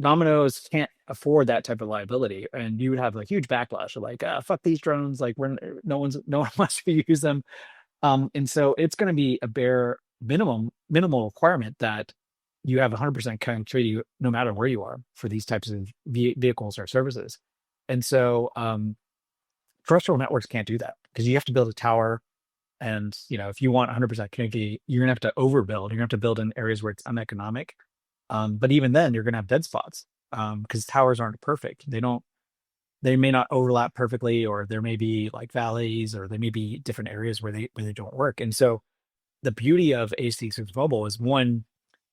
Domino's can't afford that type of liability, and you would have a huge backlash of like, fuck these drones, like no one wants to use them. And so it's going to be a bare minimal requirement that you have 100% connectivity no matter where you are for these types of vehicles or services. And so terrestrial networks can't do that, because you have to build a tower. And if you want 100% connectivity, you're going to have to overbuild. You're going to have to build in areas where it's uneconomic. But even then, you're going to have dead spots, because towers aren't perfect. They may not overlap perfectly, or there may be like valleys, or there may be different areas where they don't work. And so the beauty of AC6 Mobile is, one,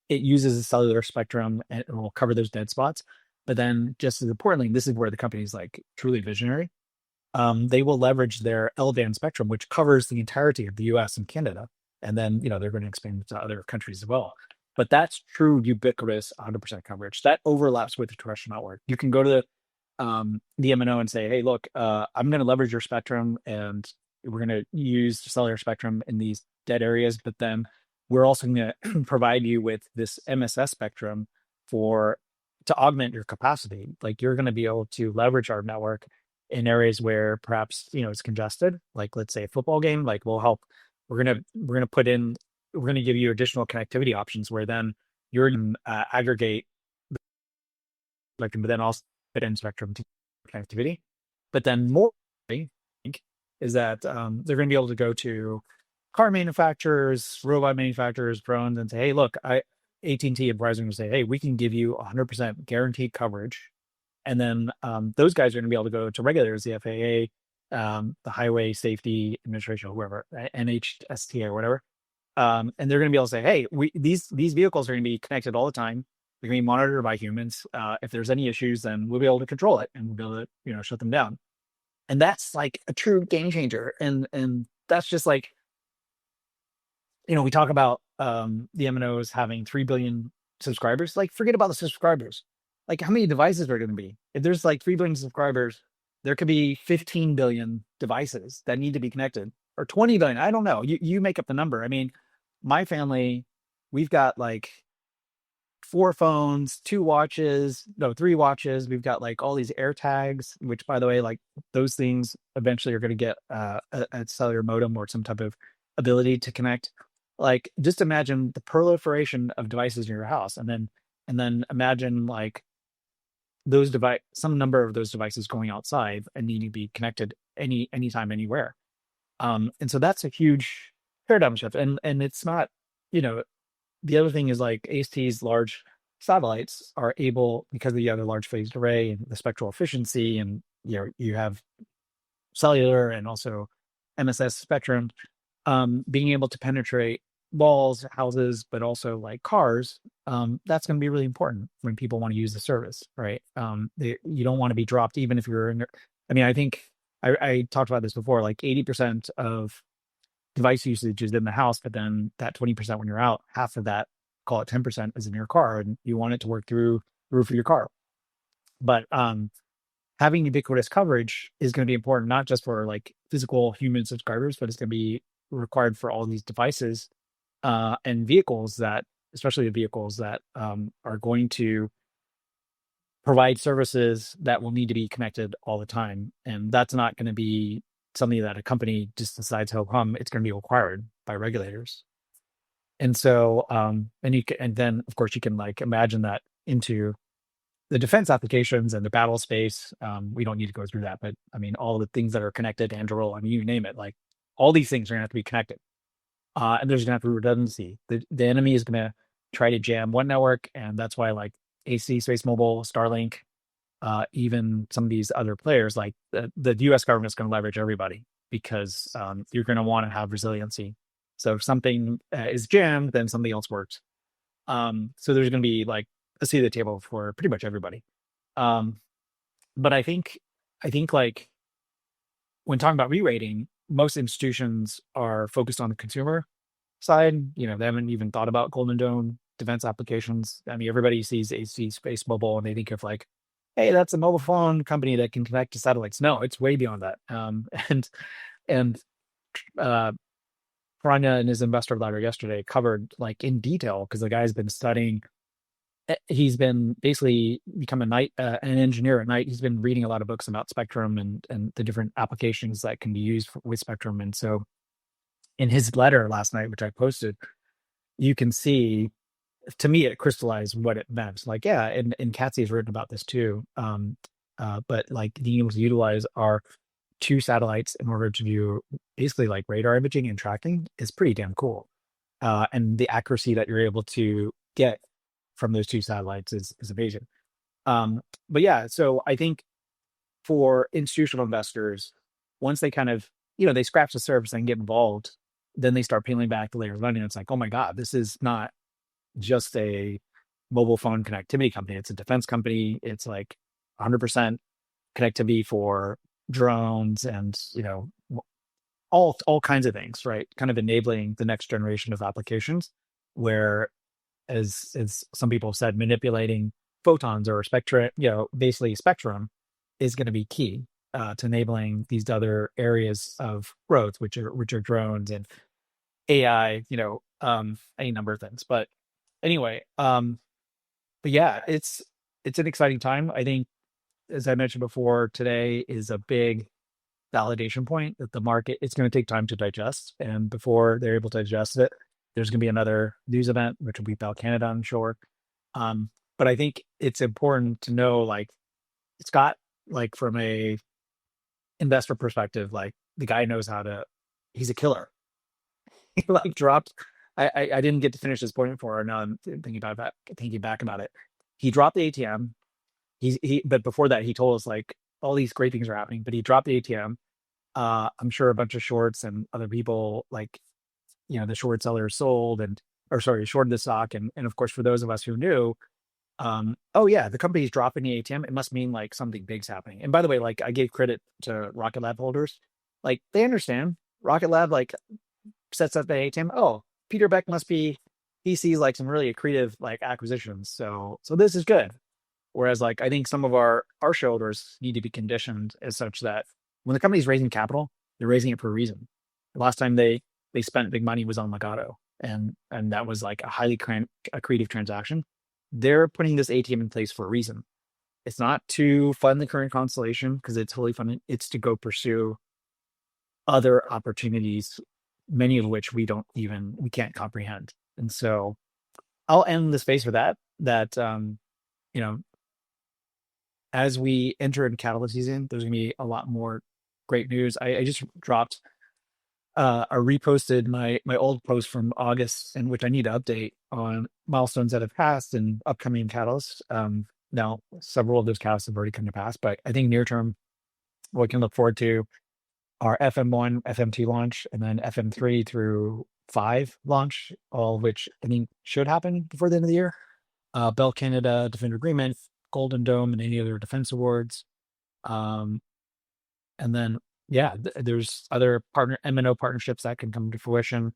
it uses a cellular spectrum and it will cover those dead spots. But then just as importantly, this is where the company is like truly visionary. They will leverage their L-band spectrum, which covers the entirety of the US and Canada. And then, they're going to expand to other countries as well. But that's true ubiquitous 100% coverage. That overlaps with the terrestrial network. You can go to the MNO and say, hey, look, I'm going to leverage your spectrum, and we're going to use cellular spectrum in these dead areas, but then we're also going to provide you with this MSS spectrum to augment your capacity. Like you're going to be able to leverage our network in areas where perhaps it's congested, like let's say a football game. Like we'll help. We're gonna put in we're going to give you additional connectivity options where then you're going to aggregate spectrum, but then also fit in spectrum to connectivity. But then more, I think, is that they're going to be able to go to car manufacturers, robot manufacturers, drones, and say, hey, look, AT&T and Verizon will say, hey, we can give you 100% guaranteed coverage. And then those guys are going to be able to go to regulators, the FAA, the Highway Safety Administration, or whoever, NHSTA or whatever. And they're going to be able to say, hey, these vehicles are going to be connected all the time. They're going to be monitored by humans. If there's any issues, then we'll be able to control it and we'll be able to, shut them down. And that's like a true game changer. And that's just like, we talk about the MNOs having 3 billion subscribers. Like, forget about the subscribers. Like, how many devices are going to be? If there's like 3 billion subscribers, there could be 15 billion devices that need to be connected, or 20 billion. I don't know. You make up the number. I mean, my family, we've got like 4 phones, 2 watches, no, 3 watches. We've got like all these AirTags, which, by the way, like those things eventually are going to get a cellular modem or some type of ability to connect. Like, just imagine the proliferation of devices in your house, and then imagine like some number of those devices going outside and needing to be connected anytime, anywhere. And so that's a huge paradigm shift. And it's not, the other thing is like AST's large satellites are able, because of the other large phased array and the spectral efficiency, and you have cellular and also MSS spectrum, being able to penetrate walls, houses, but also like cars. That's going to be really important when people want to use the service, right? You don't want to be dropped, even if you're in. I mean, I think I talked about this before. Like 80% of device usage is in the house, but then that 20% when you're out, half of that, call it 10%, is in your car, and you want it to work through the roof of your car. But having ubiquitous coverage is going to be important, not just for like physical human subscribers, but it's going to be required for all these devices and vehicles that, especially the vehicles that are going to provide services that will need to be connected all the time. And that's not going to be something that a company just decides how come. It's going to be required by regulators. And so, and then of course you can like imagine that into the defense applications and the battle space. We don't need to go through that, but I mean, all the things that are connected, Anduril, I mean, you name it, like all these things are gonna have to be connected. And there's gonna have to be redundancy. The enemy is gonna try to jam one network, and that's why like AC, Space Mobile, Starlink, even some of these other players, like the US government is gonna leverage everybody, because you're gonna want to have resiliency. So if something is jammed, then something else works. So there's gonna be like a seat at the table for pretty much everybody. But I think like when talking about re-rating, most institutions are focused on the consumer side. They haven't even thought about Golden Dome defense applications. I mean, everybody sees AC, Space Mobile, and they think of like, hey, that's a mobile phone company that can connect to satellites. No, it's way beyond that. And Pranya in his investor letter yesterday covered like in detail, because the guy's been studying. He's been basically become an engineer at night. He's been reading a lot of books about spectrum and the different applications that can be used with spectrum. And so in his letter last night, which I posted, you can see, to me, it crystallized what it meant. Like, yeah, and Katsy's written about this too. But like being able to utilize our 2 satellites in order to do basically like radar imaging and tracking is pretty damn cool. And the accuracy that you're able to get from those 2 satellites is amazing. But yeah, so I think for institutional investors, once they kind of, they scratch the surface and get involved, then they start peeling back the layers of onion. It's like, oh my God, this is not just a mobile phone connectivity company. It's a defense company. It's like 100% connectivity for drones and, all kinds of things, right? Kind of enabling the next generation of applications where, as some people have said, manipulating photons or spectra, basically spectrum is going to be key to enabling these other areas of growth, which are drones and AI, any number of things. But anyway, but yeah, it's an exciting time. I think, as I mentioned before, today is a big validation point that the market, it's going to take time to digest, and before they're able to digest it, There's going to be another news event, which will be Bell Canada, I'm sure. But I think it's important to know, like, Scott, like from a investor perspective, like the guy knows how to. He's a killer. He like dropped. I didn't get to finish this point before. Now I'm thinking back about it. He dropped the ATM. But before that, he told us like all these great things are happening. But he dropped the ATM. I'm sure a bunch of shorts and other people, like, the short sellers sold shorted the stock. And of course, for those of us who knew, oh yeah, the company's dropping the ATM. It must mean like something big's happening. And by the way, like I gave credit to Rocket Lab holders. Like they understand Rocket Lab, like sets up the ATM. Oh, Peter Beck he sees like some really accretive like acquisitions. So this is good. Whereas like, I think some of our shareholders need to be conditioned as such that when the company's raising capital, they're raising it for a reason. The last time they spent big money was on Legato, and that was like a highly accretive transaction. They're putting this ATM in place for a reason. It's not to fund the current constellation because it's fully funded. It's to go pursue other opportunities, many of which we can't comprehend. And so I'll end the space for that, as we enter in catalyst season, there's going to be a lot more great news. I just dropped, I reposted my old post from August, in which I need to update on milestones that have passed and upcoming catalysts. Now, several of those catalysts have already come to pass, but I think near term, what we can look forward to are FM1, FM2 launch, and then FM3 through 5 launch, all of which I think should happen before the end of the year. Bell Canada Defender Agreement, Golden Dome, and any other defense awards. And then, there's other MNO partnerships that can come to fruition.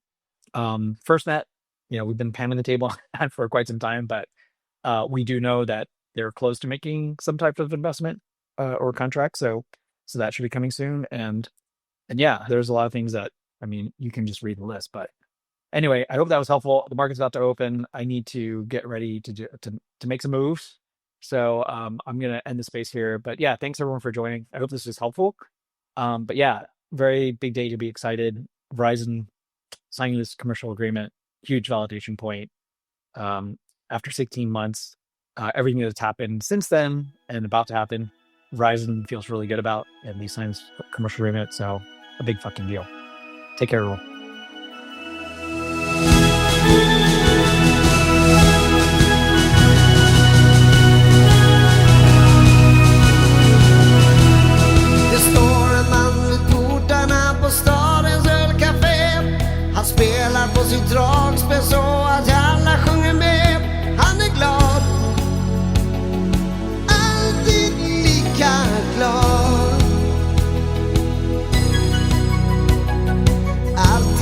FirstNet, we've been pounding the table on that for quite some time, but we do know that they're close to making some type of investment or contract. So that should be coming soon. And there's a lot of things that, you can just read the list. But anyway, I hope that was helpful. The market's about to open. I need to get ready to make some moves. So I'm going to end the space here. But thanks everyone for joining. I hope this was helpful. But very big day to be excited. Verizon signing this commercial agreement, huge validation point. After 16 months, everything that's happened since then and about to happen, Verizon feels really good about, and they signed this commercial agreement. So a big fucking deal. Take care, everyone. Det står en man vid portarna på stadens ölcafé. Han spelar på sitt dragspel så att alla sjunger med. Han är glad, alltid lika glad. Allt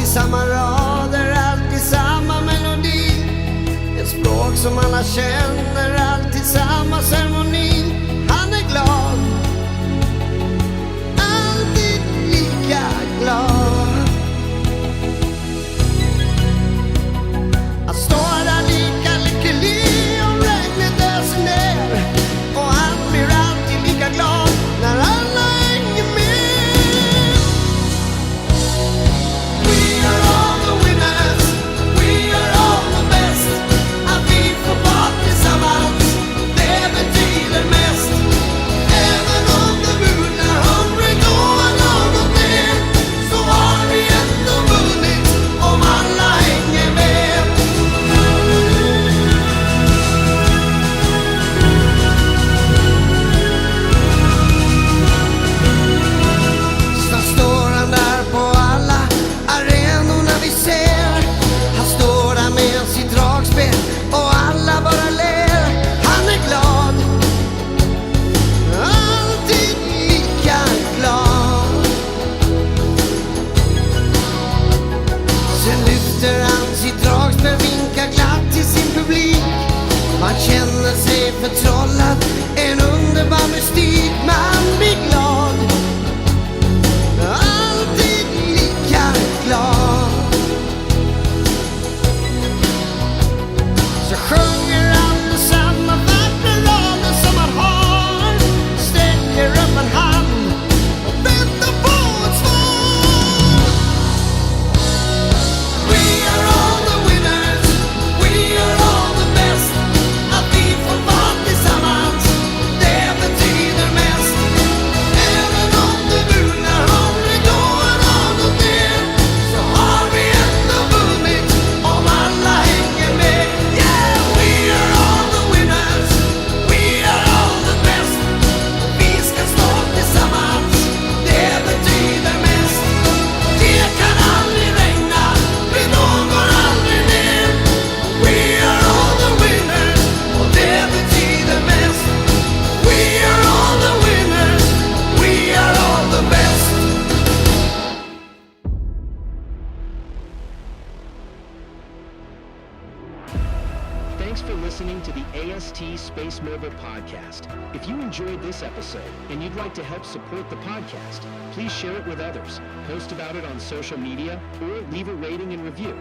Space Mobile podcast. If you enjoyed this episode and you'd like to help support the podcast, please share it with others, post about it on social media, or leave a rating and review.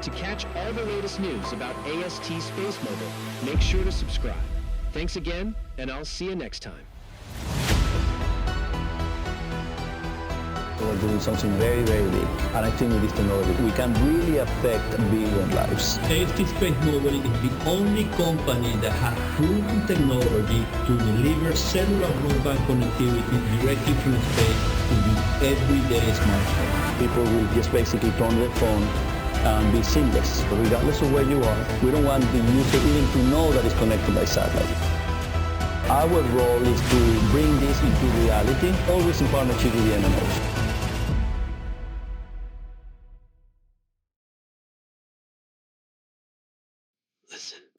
To catch all the latest news about AST Space Mobile, make sure to subscribe. Thanks again, and I'll see you next time. We're doing something very, very big. And I think with this technology, we can really affect billion lives. AST Space Mobile is the only company that has proven technology to deliver cellular broadband connectivity directly from space to your everyday smartphone. People will just basically turn their phone and be seamless. Regardless of where you are, we don't want the user even to know that it's connected by satellite. Our role is to bring this into reality, always in partnership with the MNOs. Listen.